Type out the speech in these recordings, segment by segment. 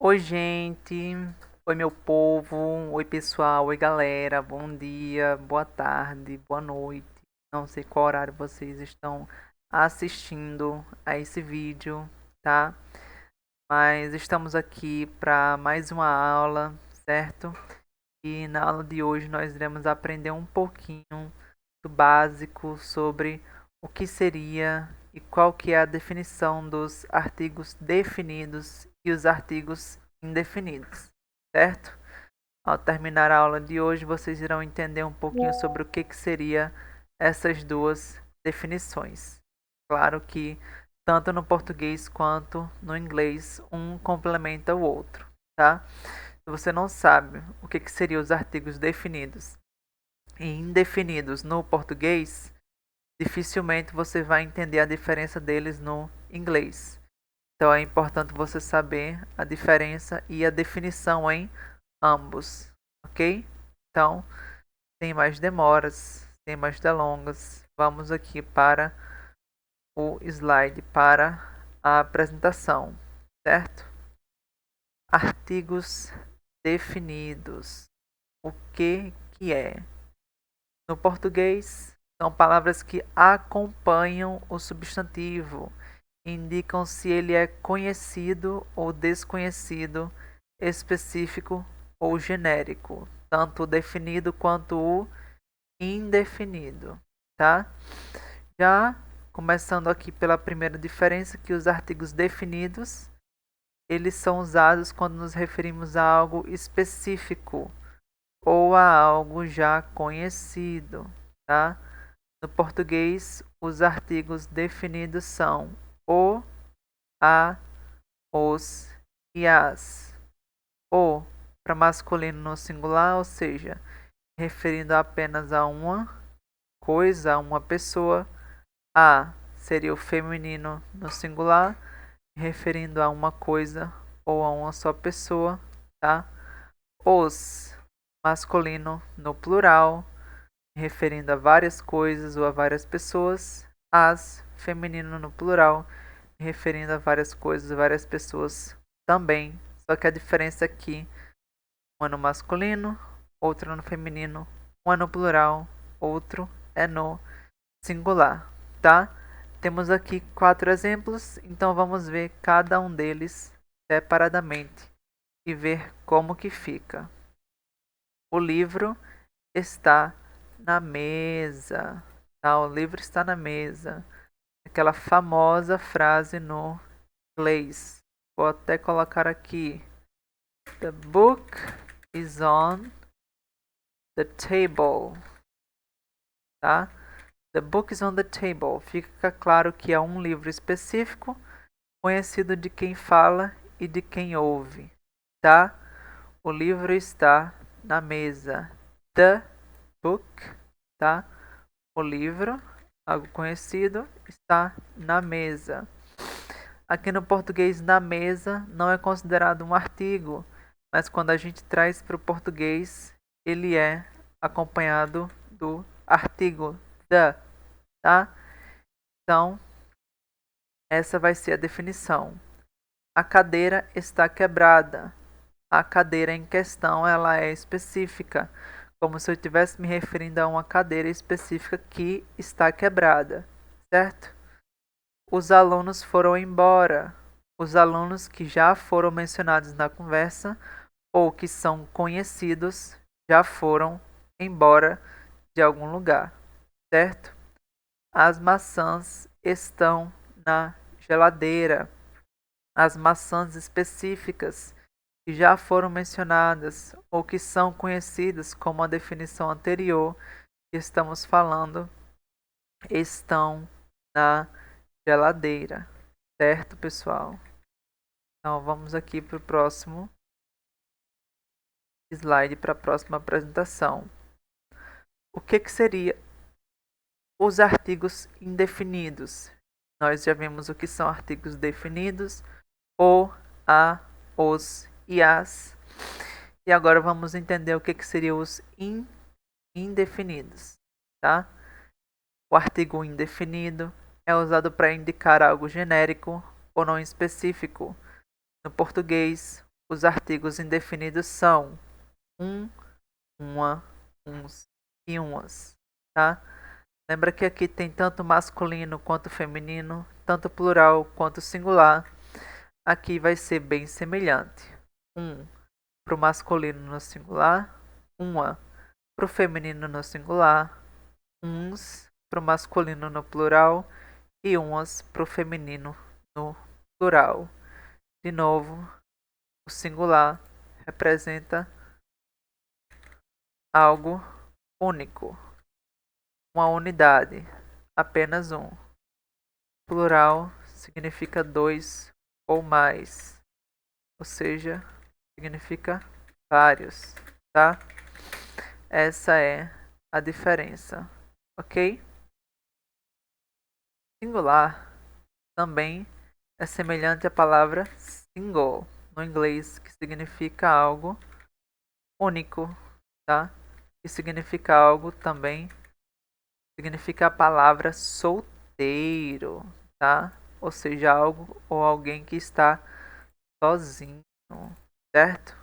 Oi, gente. Oi, meu povo. Oi, pessoal. Oi, galera. Bom dia, boa tarde, boa noite. Não sei qual horário vocês estão assistindo a esse vídeo, tá? Mas estamos aqui para mais uma aula, certo? E na aula de hoje nós iremos aprender um pouquinho do básico sobre o que seria e qual que é a definição dos artigos definidos e os artigos indefinidos, certo? Ao terminar a aula de hoje, vocês irão entender um pouquinho sobre o que seria essas duas definições. Claro que tanto no português quanto no inglês, um complementa o outro, tá? Se você não sabe o que seriam os artigos definidos e indefinidos no português, dificilmente você vai entender a diferença deles no inglês. Então é importante você saber a diferença e a definição em ambos, ok? Então, sem mais demoras, sem mais delongas, vamos aqui para o slide para a apresentação, certo? Artigos definidos. O que é? No português, são palavras que acompanham o substantivo, indicam se ele é conhecido ou desconhecido, específico ou genérico, tanto o definido quanto o indefinido, tá? Já começando aqui pela primeira diferença, que os artigos definidos, eles são usados quando nos referimos a algo específico ou a algo já conhecido, tá? No português, os artigos definidos são o, a, os e as. O para masculino no singular, ou seja, referindo apenas a uma coisa, a uma pessoa. A seria o feminino no singular, referindo a uma coisa ou a uma só pessoa, tá? Os masculino no plural, referindo a várias coisas ou a várias pessoas. As feminino no plural, referindo a várias coisas, várias pessoas também. Só que a diferença aqui, uma no masculino, outra no feminino, uma no plural, outro é no singular, tá? Temos aqui 4 exemplos, então vamos ver cada um deles separadamente e ver como que fica. O livro está na mesa. Tá? O livro está na mesa. Aquela famosa frase no inglês. Vou até colocar aqui. The book is on the table. Tá? The book is on the table. Fica claro que é um livro específico, conhecido de quem fala e de quem ouve. Tá? O livro está na mesa. The book, tá? O livro, algo conhecido, está na mesa. Aqui no português, na mesa não é considerado um artigo, mas quando a gente traz para o português, ele é acompanhado do artigo the, tá? Então, essa vai ser a definição. A cadeira está quebrada. A cadeira em questão, ela é específica, como se eu estivesse me referindo a uma cadeira específica que está quebrada, certo? Os alunos foram embora. Os alunos que já foram mencionados na conversa ou que são conhecidos já foram embora de algum lugar, certo? As maçãs estão na geladeira. As maçãs específicas que já foram mencionadas ou que são conhecidas como a definição anterior que estamos falando estão na geladeira, certo, pessoal? Então vamos aqui para o próximo slide, para a próxima apresentação. O que seria os artigos indefinidos? Nós já vimos o que são artigos definidos, o, a, os e as. E agora vamos entender o que seriam os indefinidos, tá? O artigo indefinido é usado para indicar algo genérico ou não específico. No português, os artigos indefinidos são um, uma, uns e umas, tá? Lembra que aqui tem tanto masculino quanto feminino, tanto plural quanto singular. Aqui vai ser bem semelhante. Um para o masculino no singular, uma para o feminino no singular, uns para o masculino no plural e umas para o feminino no plural. De novo, o singular representa algo único, uma unidade, apenas um. Plural significa dois ou mais, ou seja, significa vários, tá? Essa é a diferença, ok? Singular também é semelhante à palavra single no inglês, que significa algo único, tá? E significa algo também, significa a palavra solteiro, tá? Ou seja, algo ou alguém que está sozinho, certo?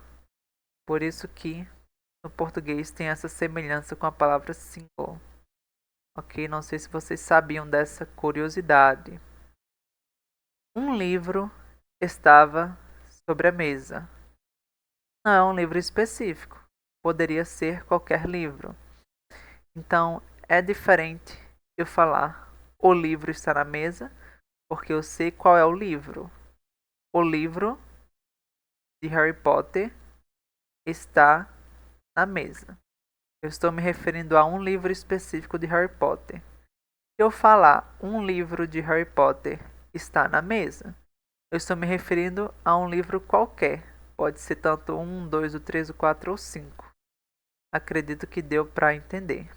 Por isso que no português tem essa semelhança com a palavra single. Ok? Não sei se vocês sabiam dessa curiosidade. Um livro estava sobre a mesa. Não é um livro específico. Poderia ser qualquer livro. Então, é diferente eu falar o livro está na mesa, porque eu sei qual é o livro. O livro de Harry Potter está na mesa. Eu estou me referindo a um livro específico de Harry Potter. Se eu falar um livro de Harry Potter está na mesa, eu estou me referindo a um livro qualquer. Pode ser tanto um, dois, o três, o quatro ou cinco. Acredito que deu para entender.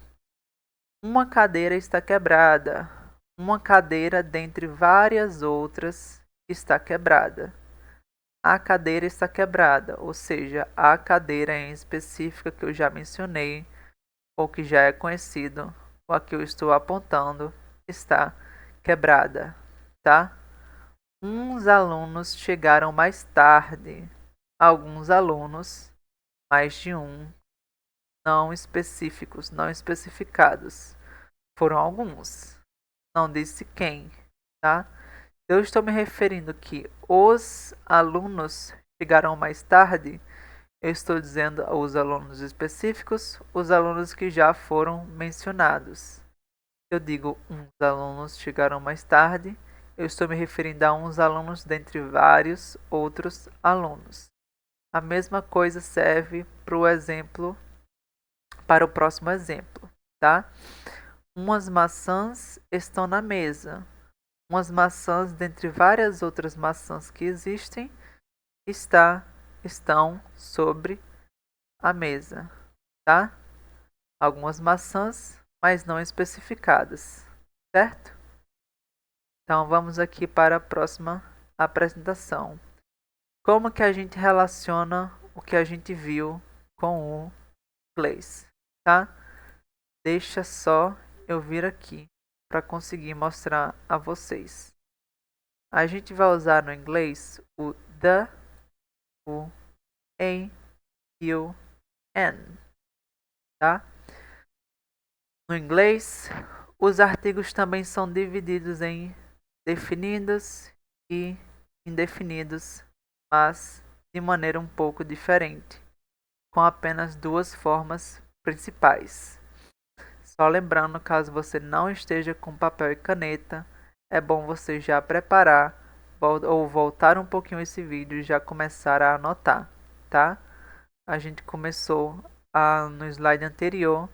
Uma cadeira está quebrada. Uma cadeira dentre várias outras está quebrada. A cadeira está quebrada, ou seja, a cadeira em específica que eu já mencionei, ou que já é conhecido, ou a que eu estou apontando, está quebrada, tá? Uns alunos chegaram mais tarde. Alguns alunos, mais de um, não específicos, não especificados. Foram alguns. Não disse quem, tá? Eu estou me referindo que os alunos chegaram mais tarde. Eu estou dizendo os alunos específicos, os alunos que já foram mencionados. Eu digo uns alunos chegaram mais tarde, eu estou me referindo a uns alunos dentre vários outros alunos. A mesma coisa serve para o exemplo, para o próximo exemplo, tá? Umas maçãs estão na mesa. Umas maçãs dentre várias outras maçãs que existem estão sobre a mesa, tá? Algumas maçãs, mas não especificadas, certo? Então vamos aqui para a próxima apresentação. Como que a gente relaciona o que a gente viu com o inglês, tá? Deixa só eu vir aqui para conseguir mostrar a vocês. A gente vai usar no inglês o the, o, a e o an, tá? No inglês, os artigos também são divididos em definidos e indefinidos, mas de maneira um pouco diferente, com apenas duas formas principais. Só lembrando, caso você não esteja com papel e caneta, é bom você já preparar ou voltar um pouquinho esse vídeo e já começar a anotar, tá? A gente começou no slide anterior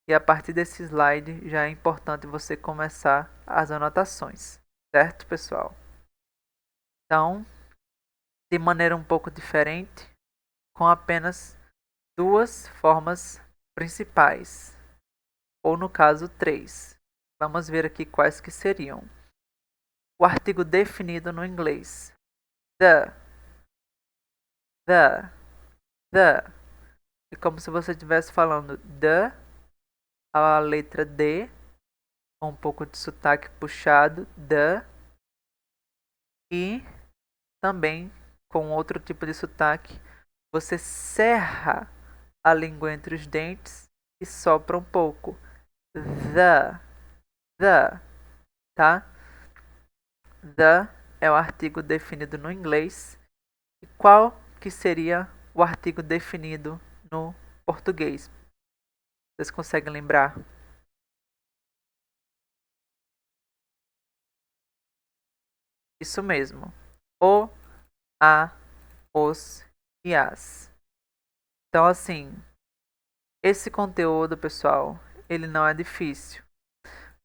e a partir desse slide já é importante você começar as anotações, certo, pessoal? Então, de maneira um pouco diferente, com apenas duas formas principais, ou no caso três. Vamos ver aqui quais que seriam. O artigo definido no inglês. The, the, the. É como se você estivesse falando the, a letra D, com um pouco de sotaque puxado, the, e também com outro tipo de sotaque, você cerra a língua entre os dentes e sopra um pouco. The, tá? The é o artigo definido no inglês. E qual que seria o artigo definido no português? Vocês conseguem lembrar? Isso mesmo. O, a, os e as. Então, assim, esse conteúdo, pessoal, ele não é difícil.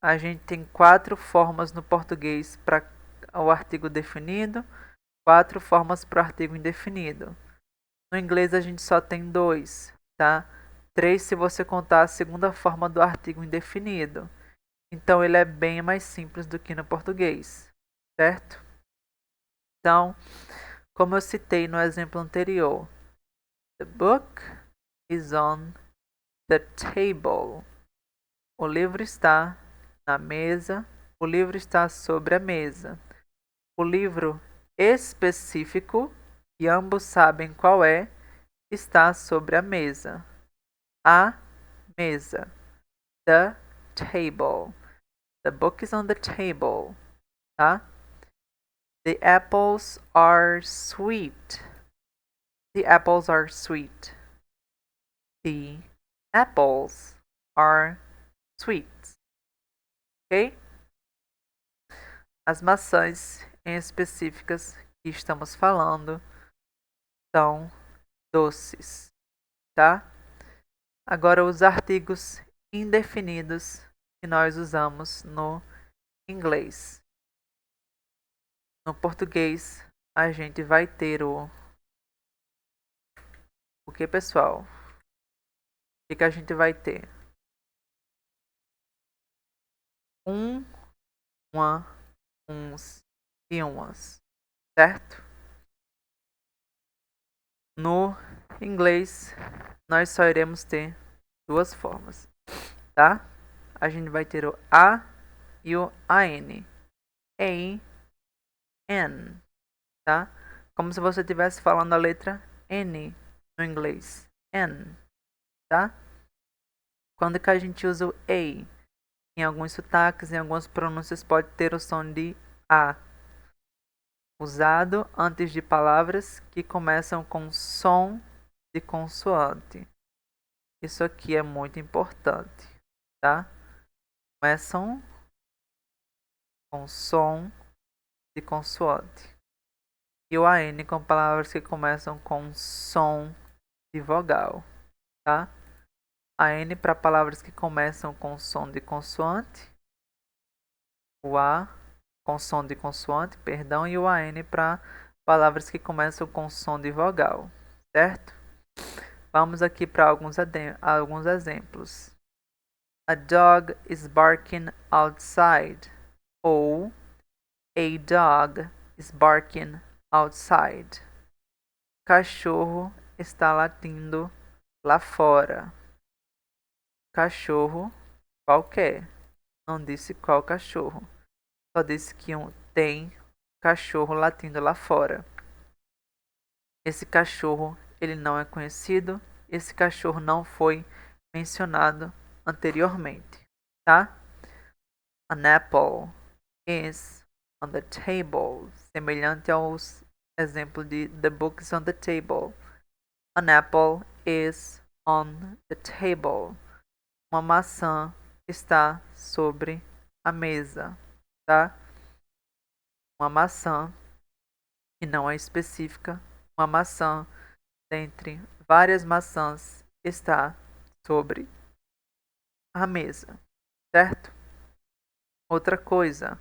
A gente tem 4 formas no português para o artigo definido, 4 formas para o artigo indefinido. No inglês a gente só tem 2, tá? 3 se você contar a segunda forma do artigo indefinido. Então ele é bem mais simples do que no português, certo? Então, como eu citei no exemplo anterior, the book is on the table. O livro está na mesa. O livro está sobre a mesa. O livro específico, e ambos sabem qual é, está sobre a mesa. A mesa. The table. The book is on the table. Tá? The apples are sweet. The apples are sweet. The apples are sweet. Ok? As maçãs em específicas que estamos falando são doces, tá? Agora os artigos indefinidos que nós usamos no inglês. No português, a gente vai ter o que, pessoal? O que a gente vai ter? Um, uma, uns e umas, certo? No inglês, nós só iremos ter 2 formas, tá? A gente vai ter o A e o AN. A, N, tá? Como se você estivesse falando a letra N no inglês. N, tá? Quando que a gente usa o A? Em alguns sotaques, em algumas pronúncias, pode ter o som de A. Usado antes de palavras que começam com som de consoante. Isso aqui é muito importante, tá? Começam com som de consoante. E o AN com palavras que começam com som de vogal, tá? AN para palavras que começam com som de consoante. O A com som de consoante, perdão, e o AN para palavras que começam com som de vogal, certo? Vamos aqui para alguns exemplos. A dog is barking outside. Ou a dog is barking outside. Cachorro está latindo lá fora. Cachorro qualquer. Não disse qual cachorro. Só disse que tem cachorro latindo lá fora. Esse cachorro, ele não é conhecido. Esse cachorro não foi mencionado anteriormente, tá? An apple is on the table. Semelhante aos exemplos de the book is on the table. An apple is on the table. Uma maçã está sobre a mesa, tá? Uma maçã, que não é específica, uma maçã dentre várias maçãs está sobre a mesa, certo? Outra coisa,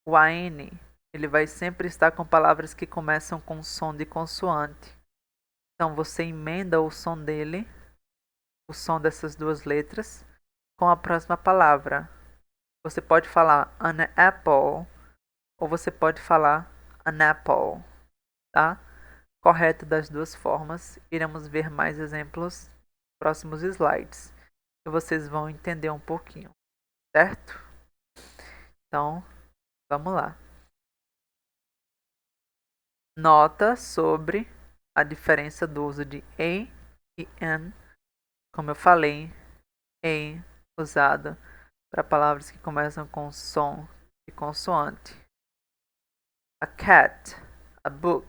o AN, ele vai sempre estar com palavras que começam com som de consoante. Então você emenda o som dele, o som dessas 2 letras, com a próxima palavra. Você pode falar an apple ou você pode falar an apple, tá? Correto das 2 formas. Iremos ver mais exemplos nos próximos slides e vocês vão entender um pouquinho, certo? Então, vamos lá. Nota sobre a diferença do uso de a e an. Como eu falei, a usado para palavras que começam com som de consoante. A cat, a book,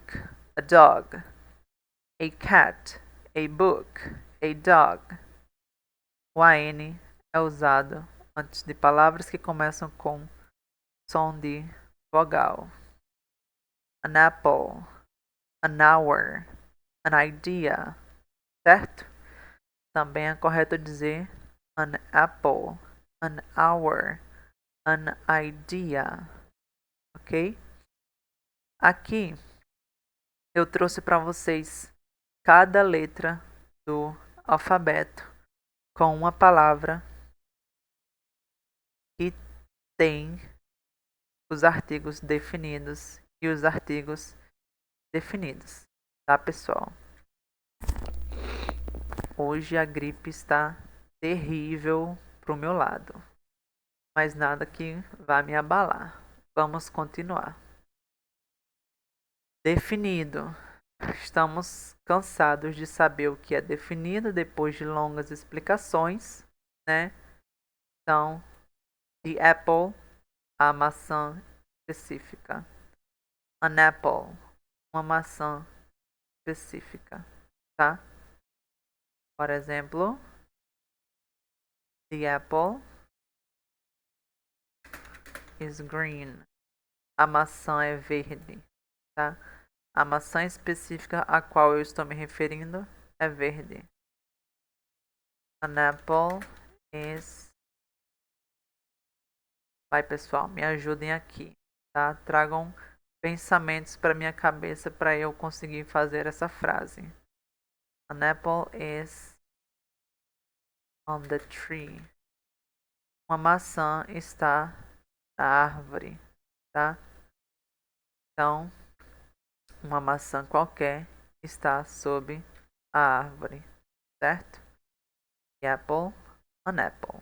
a dog. A cat, a book, a dog. O an é usado antes de palavras que começam com som de vogal. An apple, an hour, an idea, certo? Também é correto dizer an apple, an hour, an idea, ok? Aqui eu trouxe para vocês cada letra do alfabeto com uma palavra que tem os artigos definidos e os artigos definidos, tá, pessoal? Hoje a gripe está terrível pro meu lado, mas nada que vá me abalar. Vamos continuar. Definido. Estamos cansados de saber o que é definido depois de longas explicações, né? Então, the apple, a maçã específica. An apple, uma maçã específica, tá? Por exemplo, the apple is green. A maçã é verde, tá? A maçã específica a qual eu estou me referindo é verde. An apple is... Vai, pessoal, me ajudem aqui, tá? Tragam pensamentos para minha cabeça para eu conseguir fazer essa frase. An apple is on the tree. Uma maçã está na árvore, tá? Então, uma maçã qualquer está sob a árvore, certo? Apple, an apple.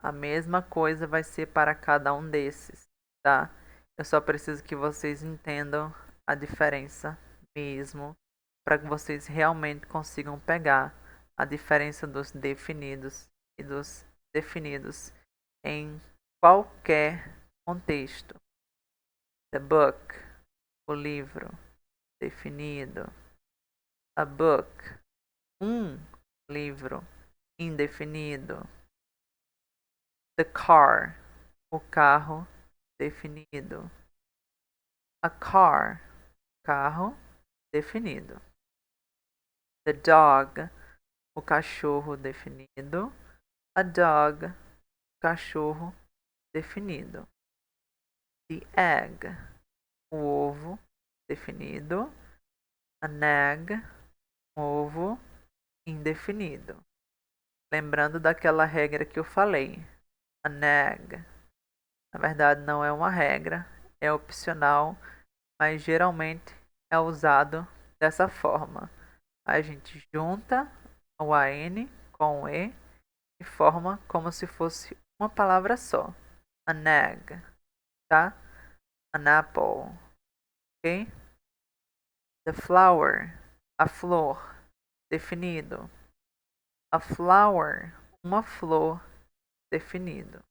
A mesma coisa vai ser para cada um desses, tá? Eu só preciso que vocês entendam a diferença mesmo, para que vocês realmente consigam pegar a diferença dos definidos e dos definidos em qualquer contexto. The book, o livro, definido. A book, um livro, indefinido. The car, o carro, definido. A car, carro, definido. The dog, o cachorro, definido. A dog, cachorro, definido. The egg, o ovo, definido. An egg, ovo, indefinido. Lembrando daquela regra que eu falei. An egg. Na verdade, não é uma regra, é opcional, mas geralmente é usado dessa forma. A gente junta o AN com o E e forma como se fosse uma palavra só. An egg, tá? An apple, ok? The flower, a flor, definido. A flower, uma flor, definido,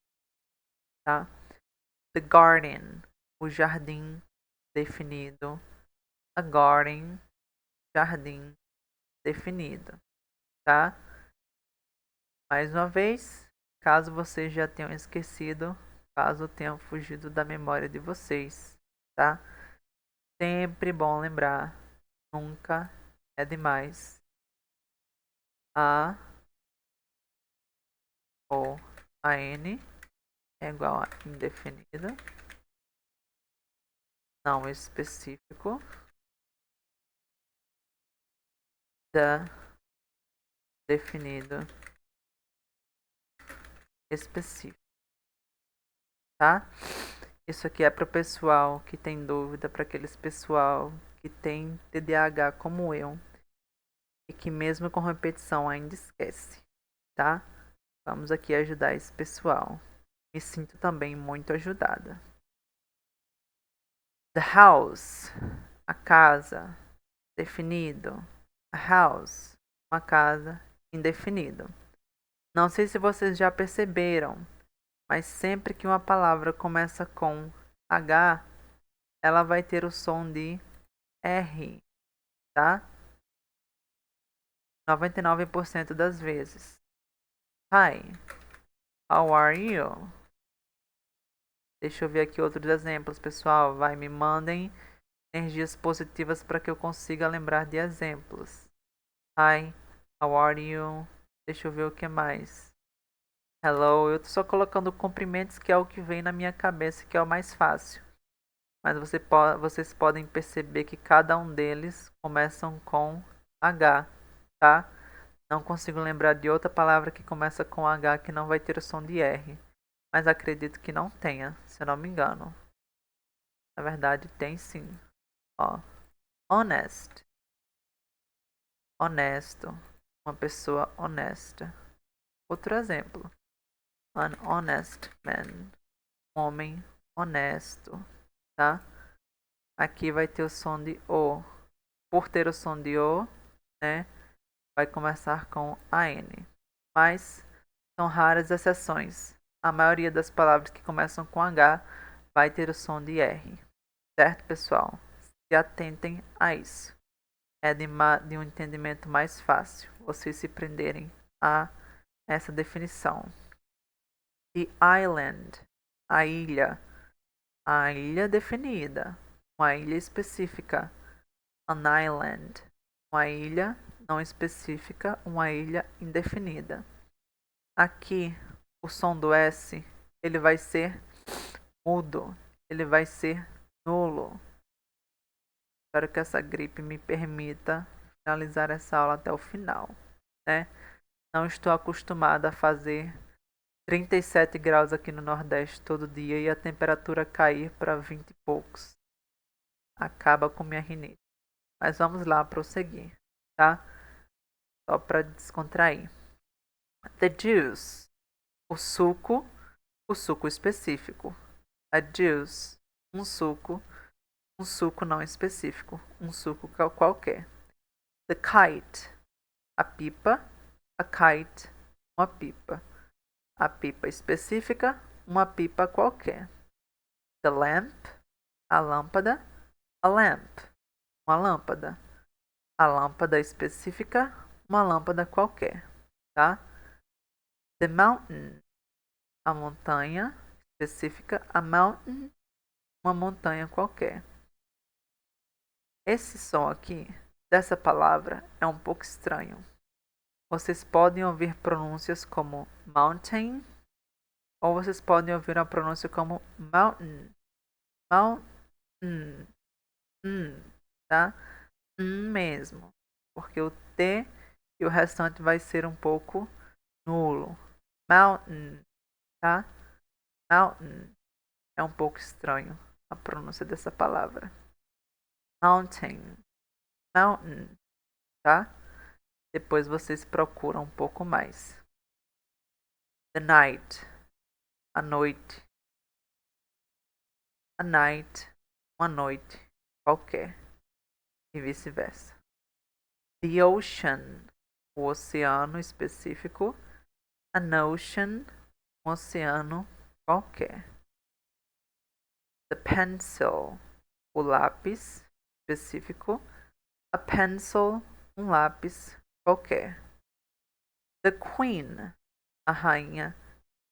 tá? The garden, o jardim, definido. A garden, jardim, definido, tá? Mais uma vez, caso vocês já tenham esquecido, caso tenham fugido da memória de vocês, tá? Sempre bom lembrar, nunca é demais. A ou a N é igual a indefinido, não específico, da definido específico, tá? Isso aqui é para o pessoal que tem dúvida, para aqueles pessoal que tem TDAH como eu e que mesmo com repetição ainda esquece, tá? Vamos aqui ajudar esse pessoal. Me sinto também muito ajudada. The house, a casa, definido. A house, uma casa, indefinido. Não sei se vocês já perceberam, mas sempre que uma palavra começa com H, ela vai ter o som de R, tá? 99% das vezes. Hi, how are you? Deixa eu ver aqui outros exemplos, pessoal. Me mandem energias positivas para que eu consiga lembrar de exemplos. Hi, how are you? Deixa eu ver o que mais. Hello, eu tô só colocando cumprimentos, que é o que vem na minha cabeça, que é o mais fácil. Mas vocês podem perceber que cada um deles começam com H, tá? Não consigo lembrar de outra palavra que começa com H que não vai ter o som de R. Mas acredito que não tenha, se eu não me engano. Na verdade, tem sim. Ó, honest. Honesto. Uma pessoa honesta. Outro exemplo. An honest man. Um homem honesto, tá? Aqui vai ter o som de O. Por ter o som de O, né? Vai começar com AN. Mas são raras exceções. A maioria das palavras que começam com H vai ter o som de R. Certo, pessoal? Se atentem a isso. É de um entendimento mais fácil vocês se prenderem a essa definição. The island, a ilha. A ilha definida, uma ilha específica. An island, uma ilha não específica, uma ilha indefinida. Aqui, o som do S, ele vai ser mudo, ele vai ser nulo. Espero que essa gripe me permita finalizar essa aula até o final, né? Não estou acostumada a fazer 37 graus aqui no Nordeste todo dia e a temperatura cair para 20 e poucos. Acaba com minha rinite. Mas vamos lá prosseguir, tá? Só para descontrair. The juice, o suco específico. A juice, um suco não específico, um suco qualquer. The kite, a pipa, a kite, uma pipa. A pipa específica, uma pipa qualquer. The lamp, a lâmpada, a lamp, uma lâmpada. A lâmpada específica, uma lâmpada qualquer, tá? The mountain, a montanha específica, a mountain, uma montanha qualquer. Esse som aqui, dessa palavra, é um pouco estranho. Vocês podem ouvir pronúncias como mountain, ou vocês podem ouvir a pronúncia como mountain. Mountain. Tá? Mesmo. Porque o T e o restante vai ser um pouco nulo. Mountain. Tá? Mountain. É um pouco estranho a pronúncia dessa palavra. Mountain. Mountain. Tá? Depois vocês procuram um pouco mais. The night. A noite. A night. Uma noite. Qualquer. E vice-versa. The ocean. O oceano específico. An ocean. Um oceano qualquer. The pencil. O lápis específico. A pencil. Um lápis qualquer. The queen. A rainha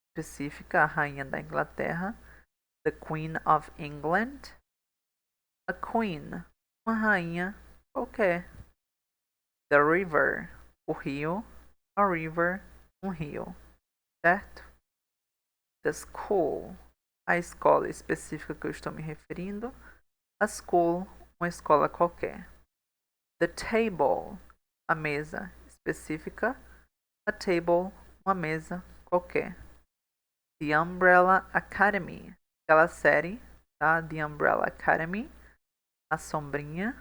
específica, a rainha da Inglaterra. The Queen of England. A queen, uma rainha qualquer. The river, o rio. A river, um rio. Certo? The school, a escola específica que eu estou me referindo. A school, uma escola qualquer. The table, a mesa específica. A table, uma mesa qualquer. The Umbrella Academy, aquela série, tá? The Umbrella Academy, a sombrinha,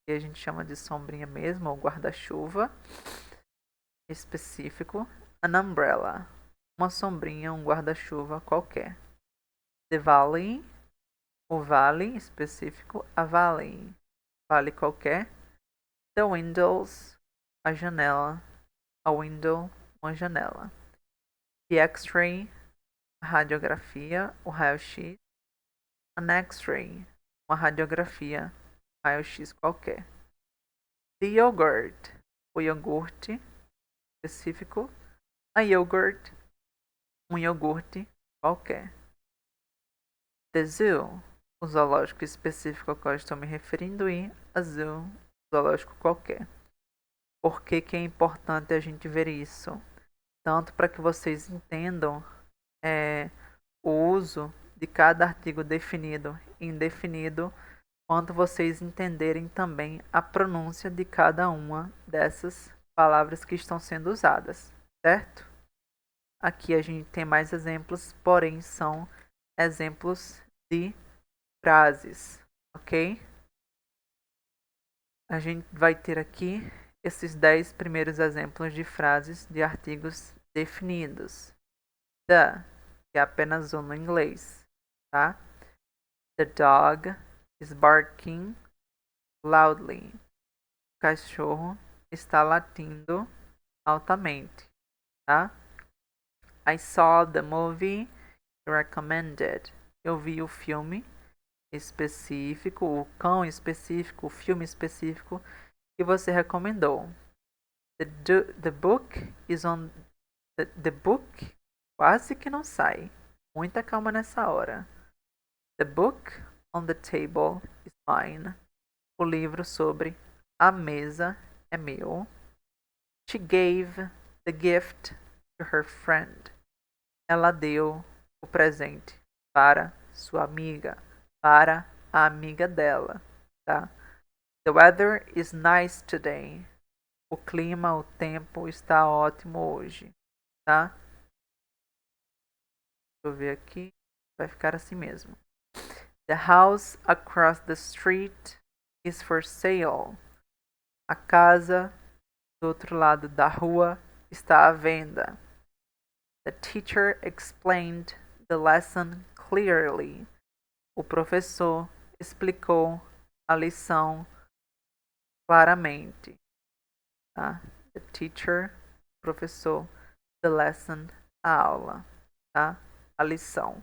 que a gente chama de sombrinha mesmo, ou guarda-chuva específico. An umbrella, uma sombrinha, um guarda-chuva qualquer. The Valley, o vale específico, a valley, vale qualquer. The windows, a janela. A window, uma janela. The X-ray, a radiografia, o raio-x. An X-ray, uma radiografia, raio-x qualquer. The yogurt, o iogurte específico. A yogurt, um iogurte qualquer. The zoo, o zoológico específico ao qual estou me referindo, e a zoo, zoológico qualquer. Por que que é importante a gente ver isso? Tanto para que vocês entendam o uso de cada artigo definido e indefinido, quanto vocês entenderem também a pronúncia de cada uma dessas palavras que estão sendo usadas, certo? Aqui a gente tem mais exemplos, porém são exemplos de frases, ok? A gente vai ter aqui esses 10 primeiros exemplos de frases de artigos definidos. The, que é apenas um no inglês, tá? The dog is barking loudly. O cachorro está latindo altamente, tá? I saw the movie recommended. Eu vi o filme específico, o cão específico, o filme específico que você recomendou. The book is on the book quase que não sai. Muita calma nessa hora. The book on the table is mine. O livro sobre a mesa é meu. She gave the gift to her friend. Ela deu o presente para sua amiga, para a amiga dela, tá? The weather is nice today. O clima, o tempo está ótimo hoje, tá? Deixa eu ver aqui. Vai ficar assim mesmo. The house across the street is for sale. A casa do outro lado da rua está à venda. The teacher explained the lesson clearly. O professor explicou a lição claramente. Tá? The teacher, professor, the lesson, a aula, tá? A lição.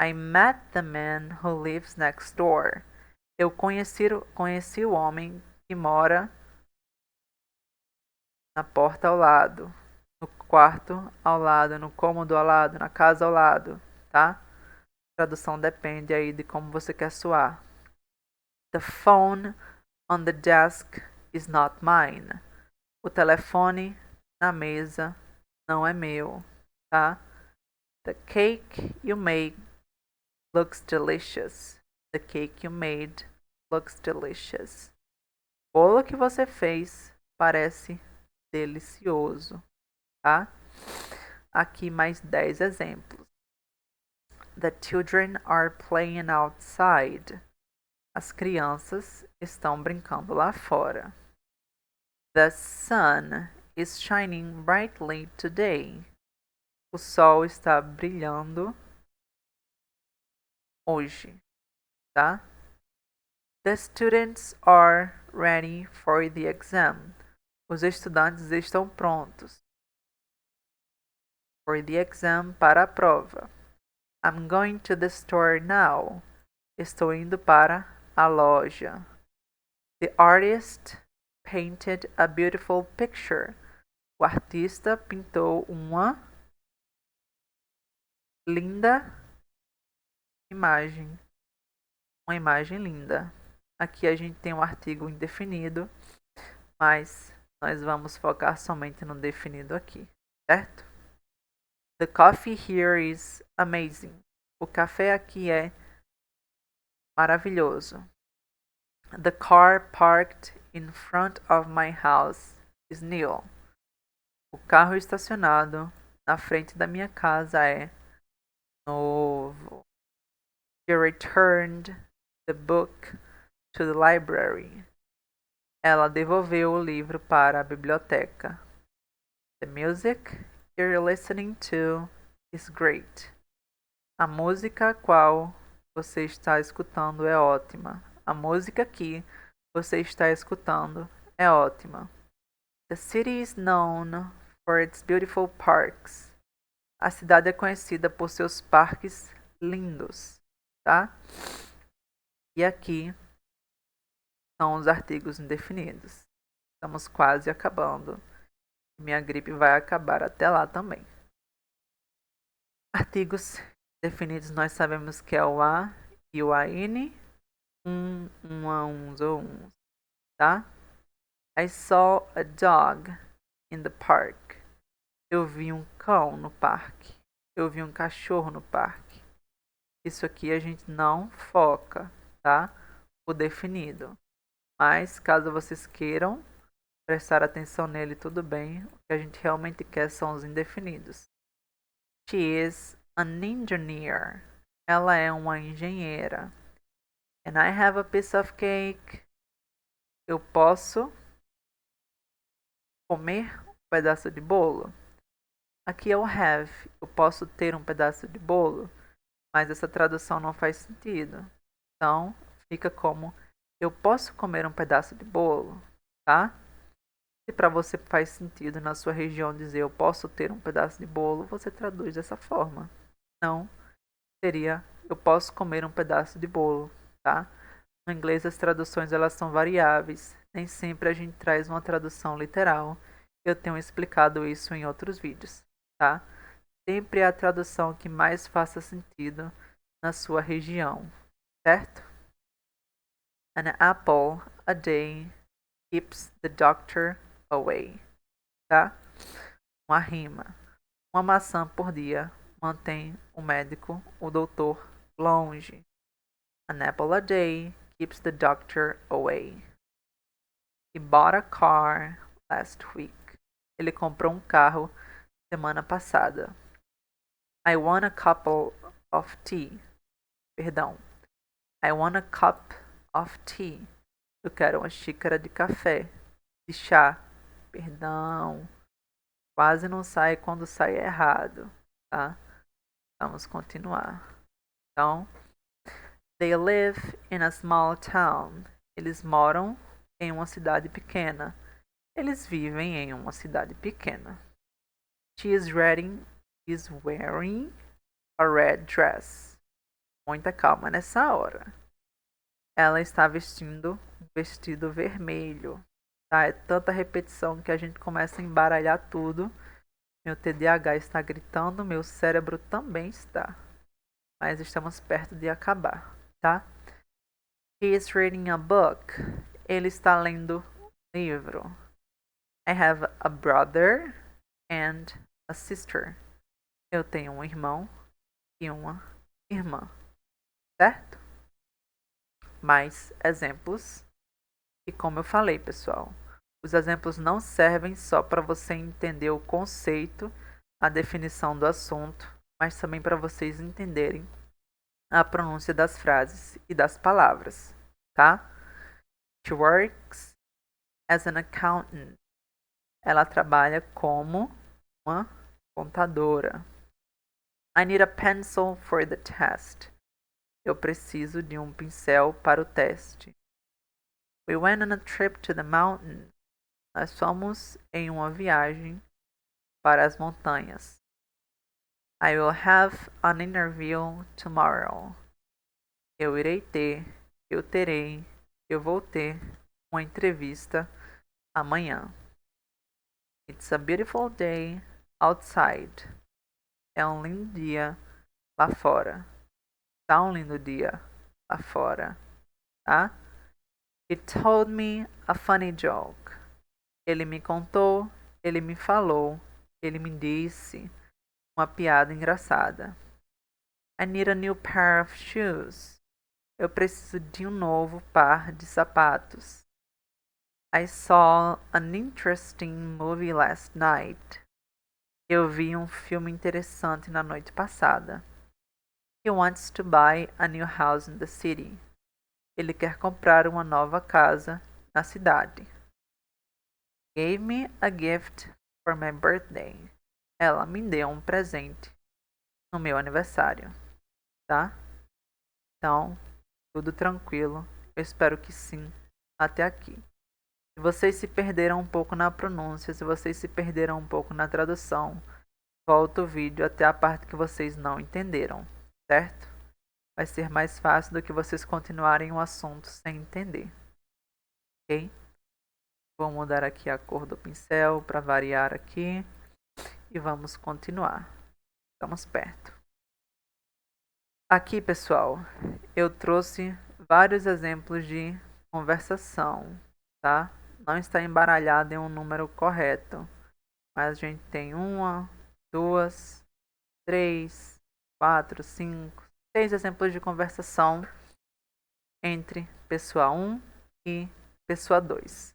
I met the man who lives next door. Eu conheci o homem que mora na porta ao lado, no quarto ao lado, no cômodo ao lado, na casa ao lado, tá? A tradução depende aí de como você quer soar. The phone on the desk is not mine. O telefone na mesa não é meu, tá? The cake you made looks delicious. The cake you made looks delicious. O bolo que você fez parece delicioso, tá? Aqui mais 10 exemplos. The children are playing outside. As crianças estão brincando lá fora. The sun is shining brightly today. O sol está brilhando hoje, tá? The students are ready for the exam. Os estudantes estão prontos for the exam, para a prova. I'm going to the store now. Estou indo para a loja. The artist painted a beautiful picture. O artista pintou uma linda imagem. Uma imagem linda. Aqui a gente tem um artigo indefinido, mas nós vamos focar somente no definido aqui, certo? The coffee here is amazing. O café aqui é maravilhoso. The car parked in front of my house is new. O carro estacionado na frente da minha casa é novo. She returned the book to the library. Ela devolveu o livro para a biblioteca. The music you're listening to is great. A música a qual você está escutando é ótima. A música que você está escutando é ótima. The city is known for its beautiful parks. A cidade é conhecida por seus parques lindos, tá? E aqui são os artigos indefinidos. Estamos quase acabando. Minha gripe vai acabar até lá também. Artigos definidos nós sabemos que é o a e o AN. A, uns ou uns, tá? I saw a dog in the park. Eu vi um cão no parque. Eu vi um cachorro no parque. Isso aqui a gente não foca, tá? O definido. Mas caso vocês queiram prestar atenção nele, tudo bem. O que a gente realmente quer são os indefinidos. She is an engineer. Ela é uma engenheira. And I have a piece of cake. Eu posso comer um pedaço de bolo. Aqui é o have. Eu posso ter um pedaço de bolo. Mas essa tradução não faz sentido. Então, fica como eu posso comer um pedaço de bolo, tá? Se para você faz sentido na sua região dizer eu posso ter um pedaço de bolo, você traduz dessa forma. Não, seria eu posso comer um pedaço de bolo, tá? No inglês as traduções elas são variáveis, nem sempre a gente traz uma tradução literal. Eu tenho explicado isso em outros vídeos, tá? Sempre é a tradução que mais faça sentido na sua região, certo? An apple a day keeps the doctor away, tá? Uma rima. Uma maçã por dia mantém o médico, o doutor, longe. An apple a day keeps the doctor away. He bought a car last week. Ele comprou um carro semana passada. I want a cup of tea. Perdão. I want a cup of tea. Eu quero uma xícara de café. De chá. Perdão. Quase não sai quando sai errado, tá? Vamos continuar. Então, they live in a small town. Eles moram em uma cidade pequena. Eles vivem em uma cidade pequena. She is wearing a red dress. Muita calma nessa hora. Ela está vestindo um vestido vermelho. Tá? É tanta repetição que a gente começa a embaralhar tudo. Meu TDAH está gritando, meu cérebro também está. Mas estamos perto de acabar, tá? He is reading a book. Ele está lendo um livro. I have a brother and a sister. Eu tenho um irmão e uma irmã, certo? Mais exemplos. E como eu falei, pessoal, os exemplos não servem só para você entender o conceito, a definição do assunto, mas também para vocês entenderem a pronúncia das frases e das palavras, tá? She works as an accountant. Ela trabalha como uma contadora. I need a pencil for the test. Eu preciso de um pincel para o teste. We went on a trip to the mountains. Nós fomos em uma viagem para as montanhas. I will have an interview tomorrow. Eu terei, eu vou ter uma entrevista amanhã. It's a beautiful day outside. É um lindo dia lá fora. Tá um lindo dia lá fora, tá? He told me a funny joke. Ele me contou, ele me falou, ele me disse uma piada engraçada. I need a new pair of shoes. Eu preciso de um novo par de sapatos. I saw an interesting movie last night. Eu vi um filme interessante na noite passada. He wants to buy a new house in the city. Ele quer comprar uma nova casa na cidade. Gave me a gift for my birthday. Ela me deu um presente no meu aniversário, tá? Então, tudo tranquilo. Eu espero que sim, até aqui. Se vocês se perderam um pouco na pronúncia, se vocês se perderam um pouco na tradução, volta o vídeo até a parte que vocês não entenderam, certo? Vai ser mais fácil do que vocês continuarem o assunto sem entender, ok? Vou mudar aqui a cor do pincel para variar aqui e vamos continuar. Estamos perto. Aqui, pessoal, eu trouxe vários exemplos de conversação, tá? Não está embaralhado em um número correto, mas a gente tem 1, 2, 3, 4, 5, 6 exemplos de conversação entre pessoa 1 e pessoa 2.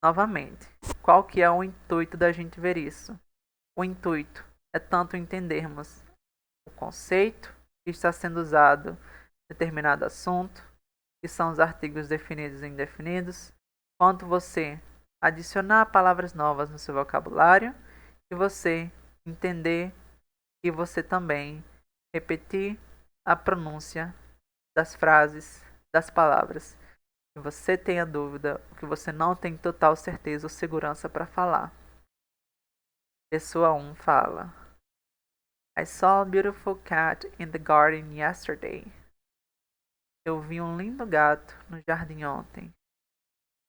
Novamente, qual que é o intuito da gente ver isso? O intuito é tanto entendermos o conceito que está sendo usado em determinado assunto, que são os artigos definidos e indefinidos, quanto você adicionar palavras novas no seu vocabulário e você entender e você também repetir a pronúncia das frases, das palavras. Se você tenha dúvida, o que você não tem total certeza ou segurança para falar. Pessoa 1 fala: I saw a beautiful cat in the garden yesterday. Eu vi um lindo gato no jardim ontem.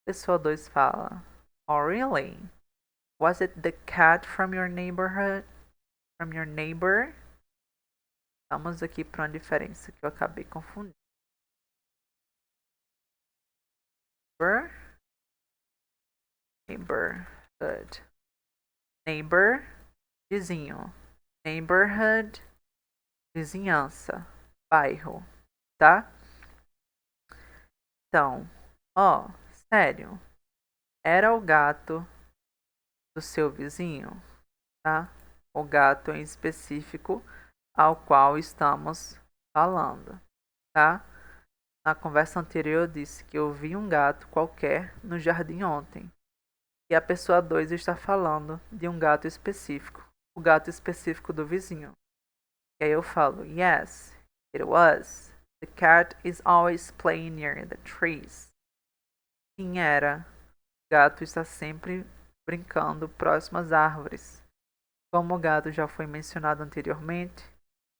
Pessoa 2 fala: Oh, really? Was it the cat from your neighborhood? From your neighbor? Vamos aqui para uma diferença que eu acabei confundindo. Neighborhood. Neighbor, vizinho. Neighborhood, vizinhança, bairro, tá? Então, ó, sério, era o gato do seu vizinho, tá? O gato em específico ao qual estamos falando, tá? Na conversa anterior eu disse que eu vi um gato qualquer no jardim ontem. E a pessoa 2 está falando de um gato específico, o gato específico do vizinho. E aí eu falo, yes, it was. The cat is always playing near the trees. Sim, era. O gato está sempre brincando próximo às árvores. Como o gato já foi mencionado anteriormente,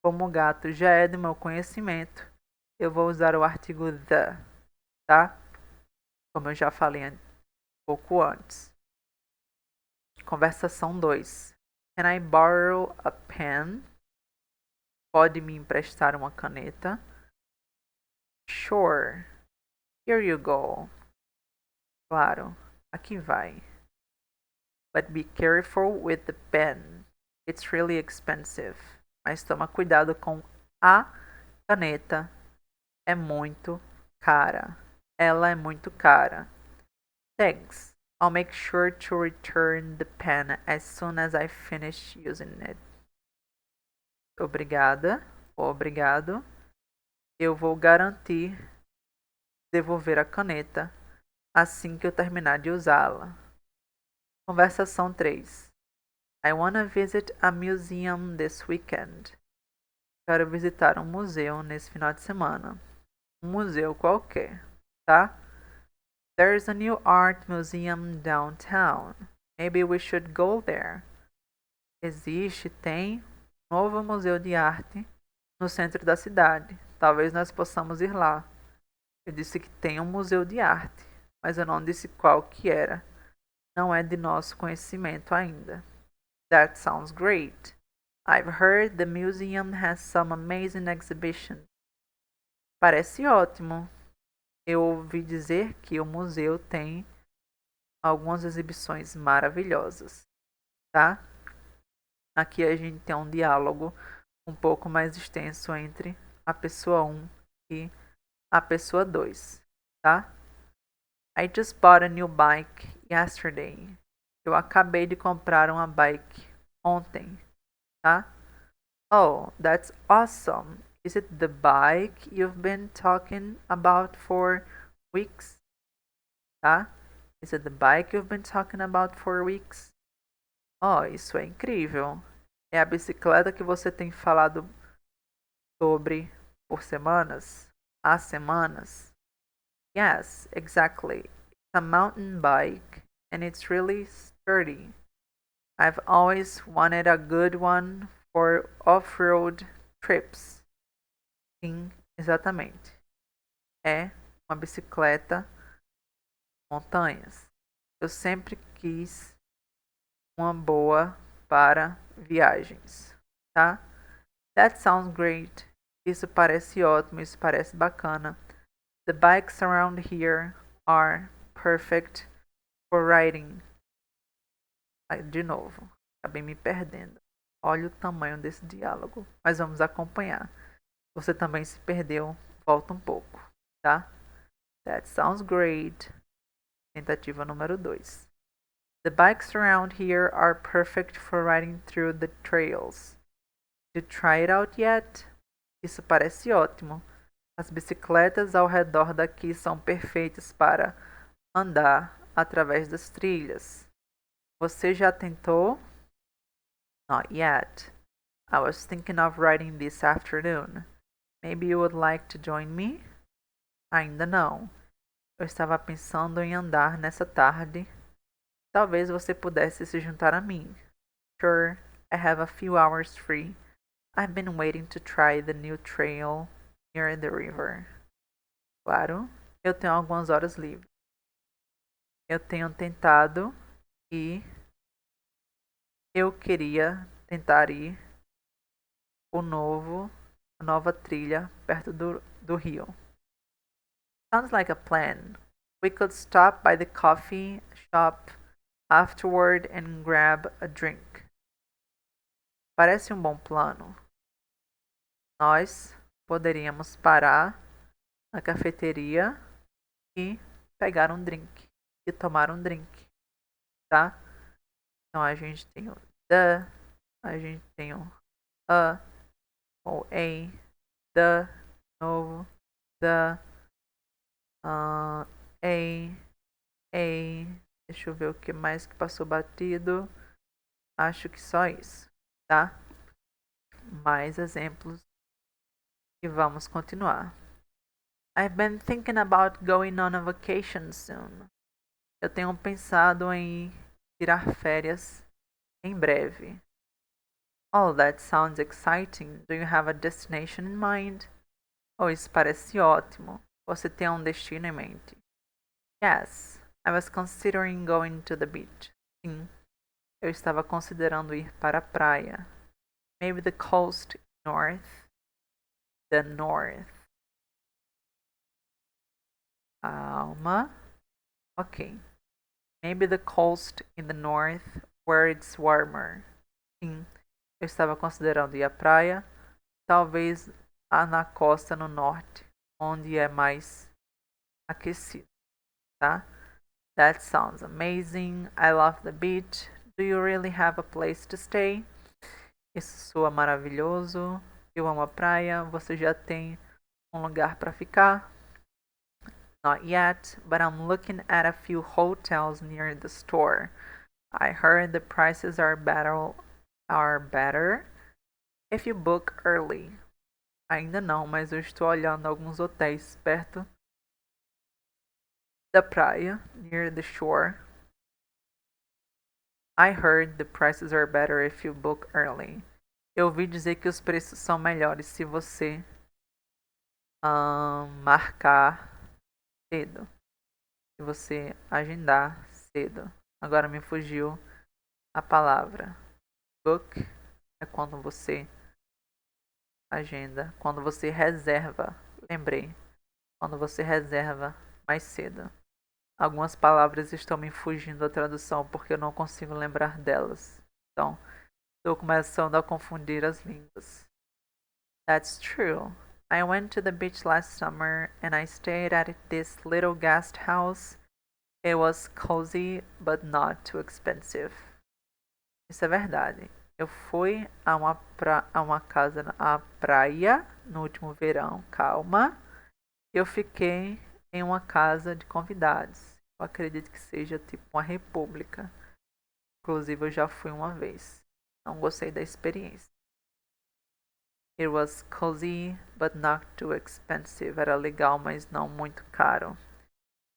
como o gato já é do meu conhecimento, eu vou usar o artigo the, tá? Como eu já falei um pouco antes. Conversação 2. Can I borrow a pen? Pode me emprestar uma caneta? Sure. Here you go. Claro, aqui vai. But be careful with the pen. It's really expensive. Mas toma cuidado com a caneta. É muito cara. Ela é muito cara. Thanks. I'll make sure to return the pen as soon as I finish using it. Obrigada. Obrigado. Eu vou garantir devolver a caneta assim que eu terminar de usá-la. Conversação 3. I wanna visit a museum this weekend. Quero visitar um museu nesse final de semana. Um museu qualquer, tá? There's a new art museum downtown. Maybe we should go there. Tem um novo museu de arte no centro da cidade. Talvez nós possamos ir lá. Eu disse que tem um museu de arte, mas eu não disse qual que era. Não é de nosso conhecimento ainda. That sounds great. I've heard the museum has some amazing exhibitions. Parece ótimo. Eu ouvi dizer que o museu tem algumas exibições maravilhosas, tá? Aqui a gente tem um diálogo um pouco mais extenso entre a pessoa 1 e a pessoa 2, tá? I just bought a new bike yesterday. Eu acabei de comprar uma bike ontem, tá? Oh, that's awesome. Is it the bike you've been talking about for weeks? Tá? Is it the bike you've been talking about for weeks? Oh, isso é incrível. É a bicicleta que você tem falado sobre por semanas? Há semanas? Yes, exactly. a mountain bike and it's really sturdy. I've always wanted a good one for off-road trips. Sim, exatamente. É uma bicicleta montanhas. Eu sempre quis uma boa para viagens, tá? That sounds great. Isso parece ótimo, isso parece bacana. The bikes around here are perfect for riding. De novo, acabei me perdendo. Olha o tamanho desse diálogo, mas vamos acompanhar. Você também se perdeu, volta um pouco, tá? That sounds great. Tentativa número 2. The bikes around here are perfect for riding through the trails. Did you try it out yet? Isso parece ótimo. As bicicletas ao redor daqui são perfeitas para andar através das trilhas. Você já tentou? Not yet. I was thinking of riding this afternoon. Maybe you would like to join me? Ainda não. Eu estava pensando em andar nessa tarde. Talvez você pudesse se juntar a mim. Sure, I have a few hours free. I've been waiting to try the new trail near the river. Claro, eu tenho algumas horas livres. Eu tenho tentado e eu queria tentar ir a nova trilha perto do rio. Sounds like a plan. We could stop by the coffee shop afterward and grab a drink. Parece um bom plano. Nós poderíamos parar na cafeteria e pegar um drink e tomar um drink, tá? Então a gente tem o the, a gente tem o a, ou a, the, novo, the, a, deixa eu ver o que mais que passou batido. Acho que só isso, tá? Mais exemplos e vamos continuar. I've been thinking about going on a vacation soon. Eu tenho pensado em tirar férias em breve. Oh, that sounds exciting. Do you have a destination in mind? Oh, isso parece ótimo. Você tem um destino em mente? Yes, I was considering going to the beach. Sim, eu estava considerando ir para a praia. Maybe the coast north. The north. Calma. Ok. Maybe the coast in the north where it's warmer. Sim, eu estava considerando ir à praia. Talvez na costa no norte, onde é mais aquecido, tá? That sounds amazing. I love the beach. Do you really have a place to stay? Isso soa maravilhoso. Eu amo a praia. Você já tem um lugar para ficar? Not yet, but I'm looking at a few hotels near the store. I heard the prices are better if you book early. Ainda não, mas eu estou olhando alguns hotéis perto da praia, near the shore. I heard the prices are better if you book early. Eu ouvi dizer que os preços são melhores se você marcar cedo. Se você agendar cedo. Agora me fugiu a palavra. Book é quando você agenda, quando você reserva. Lembrei. Quando você reserva mais cedo. Algumas palavras estão me fugindo da tradução porque eu não consigo lembrar delas. Então, estou começando a confundir as línguas. That's true. I went to the beach last summer and I stayed at this little guest house. It was cozy but not too expensive. Isso é verdade. Eu fui a uma casa na praia no último verão. Calma. Eu fiquei em uma casa de convidados. Eu acredito que seja tipo uma república. Inclusive eu já fui uma vez. Não gostei da experiência. It was cozy but not too expensive. Era legal, mas não muito caro.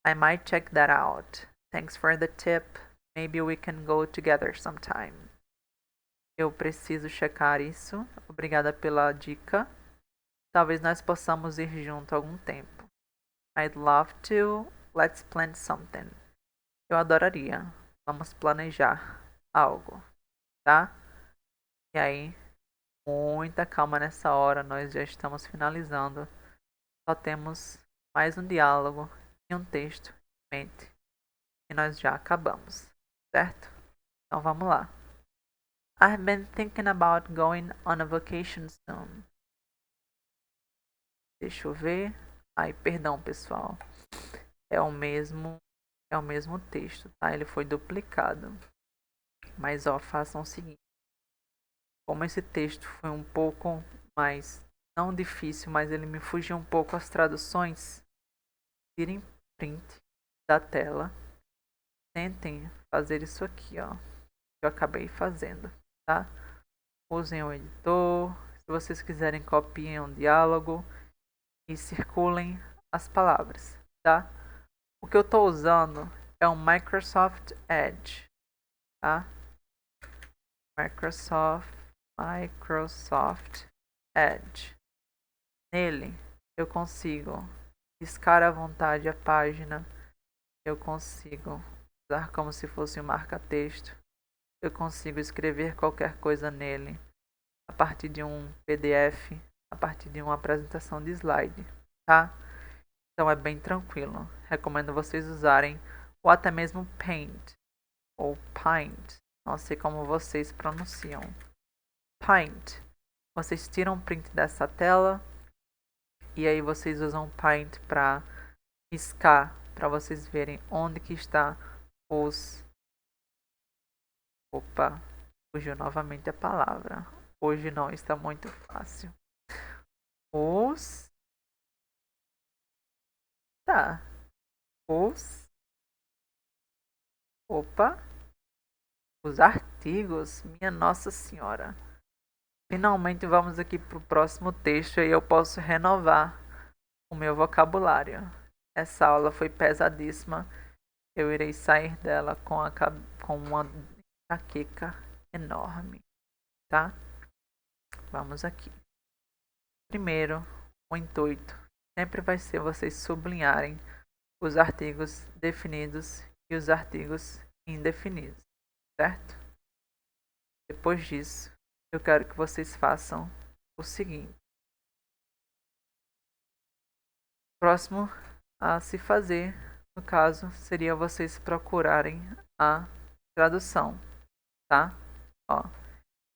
I might check that out. Thanks for the tip. Maybe we can go together sometime. Eu preciso checar isso. Obrigada pela dica. Talvez nós possamos ir junto algum tempo. I'd love to. Let's plan something. Eu adoraria. Vamos planejar algo, tá? E aí, muita calma nessa hora. Nós já estamos finalizando. Só temos mais um diálogo e um texto em mente. E nós já acabamos, certo? Então vamos lá. I've been thinking about going on a vacation soon. Deixa eu ver. Ai, perdão, pessoal. É o mesmo texto, tá? Ele foi duplicado. Mas ó, façam o seguinte. Como esse texto foi um pouco mais não difícil, mas ele me fugiu um pouco as traduções. Tirem print da tela. Tentem fazer isso aqui, ó. Que eu acabei fazendo, tá? Usem o editor. Se vocês quiserem, copiem um diálogo e circulem as palavras, tá? O que eu estou usando é um Microsoft Edge, tá? Microsoft Edge. Nele eu consigo riscar à vontade a página, eu consigo usar como se fosse um marca-texto, eu consigo escrever qualquer coisa nele a partir de um PDF, a partir de uma apresentação de slide, tá? Então é bem tranquilo. Recomendo vocês usarem ou até mesmo Paint ou Paint. Não sei como vocês pronunciam. Paint. Vocês tiram print dessa tela e aí vocês usam Paint para riscar, para vocês verem onde que está os... Opa, fugiu novamente a palavra. Hoje não está muito fácil. Os... Tá. Os... Opa. Os artigos. Minha Nossa Senhora. Finalmente vamos aqui para o próximo texto e eu posso renovar o meu vocabulário. Essa aula foi pesadíssima. Eu irei sair dela com uma enxaqueca enorme, tá? Vamos aqui. Primeiro, o intuito sempre vai ser vocês sublinharem os artigos definidos e os artigos indefinidos, certo? Depois disso, eu quero que vocês façam o seguinte. Próximo a se fazer, no caso, seria vocês procurarem a tradução, tá? Ó,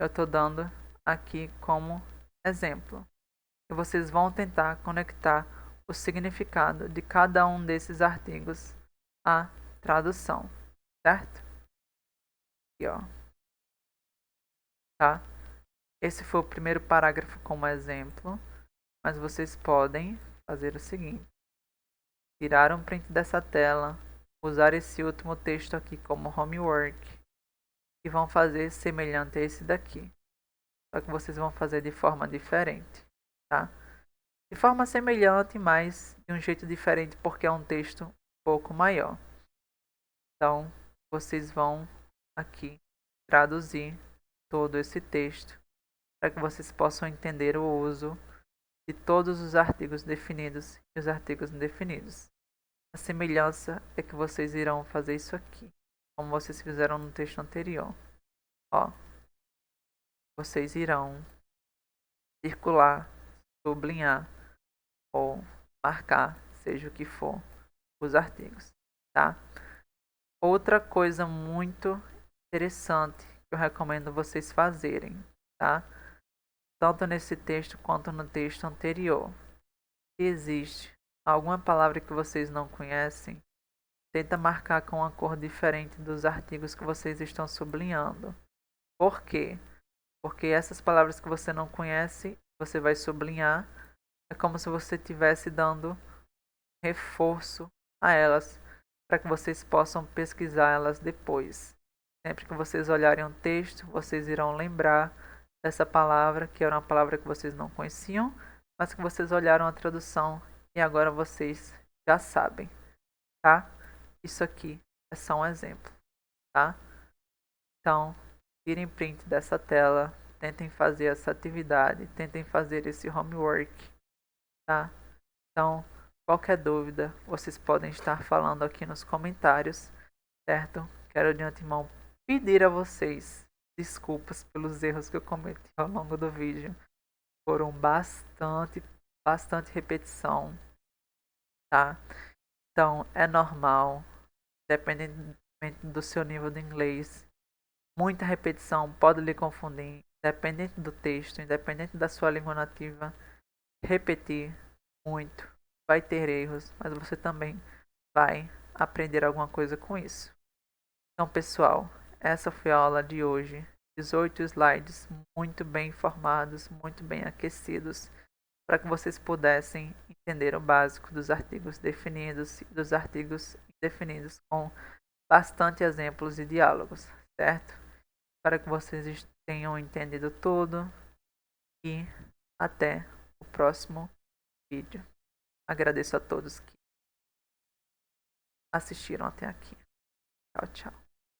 eu estou dando aqui como exemplo. E vocês vão tentar conectar o significado de cada um desses artigos à tradução, certo? Aqui, ó. Tá? Esse foi o primeiro parágrafo como exemplo, mas vocês podem fazer o seguinte: tirar um print dessa tela, usar esse último texto aqui como homework e vão fazer semelhante a esse daqui. Só que vocês vão fazer de forma diferente, tá? De forma semelhante, mas de um jeito diferente, porque é um texto um pouco maior. Então, vocês vão aqui traduzir todo esse texto para que vocês possam entender o uso de todos os artigos definidos e os artigos indefinidos. A semelhança é que vocês irão fazer isso aqui, como vocês fizeram no texto anterior. Ó, vocês irão circular, sublinhar ou marcar, seja o que for, os artigos, tá? Outra coisa muito interessante que eu recomendo vocês fazerem, tá? Tanto nesse texto quanto no texto anterior. Se existe alguma palavra que vocês não conhecem, tenta marcar com uma cor diferente dos artigos que vocês estão sublinhando. Por quê? Porque essas palavras que você não conhece, você vai sublinhar. É como se você estivesse dando reforço a elas, para que vocês possam pesquisar elas depois. Sempre que vocês olharem um texto, vocês irão lembrar dessa palavra, que era uma palavra que vocês não conheciam, mas que vocês olharam a tradução e agora vocês já sabem. tá? Isso aqui é só um exemplo, tá? Então, tirem print dessa tela, tentem fazer essa atividade, tentem fazer esse homework, tá? Então, qualquer dúvida, vocês podem estar falando aqui nos comentários, certo? Quero de antemão pedir a vocês desculpas pelos erros que eu cometi ao longo do vídeo. Foram bastante repetição, tá? Então, é normal, dependendo do seu nível de inglês. Muita repetição pode lhe confundir, independente do texto, independente da sua língua nativa. Repetir muito, vai ter erros, mas você também vai aprender alguma coisa com isso. Então, pessoal, essa foi a aula de hoje. 18 slides muito bem informados, muito bem aquecidos, para que vocês pudessem entender o básico dos artigos definidos e dos artigos indefinidos com bastante exemplos e diálogos, certo? Para que vocês tenham entendido tudo e até o próximo vídeo. Agradeço a todos que assistiram até aqui. Tchau, tchau.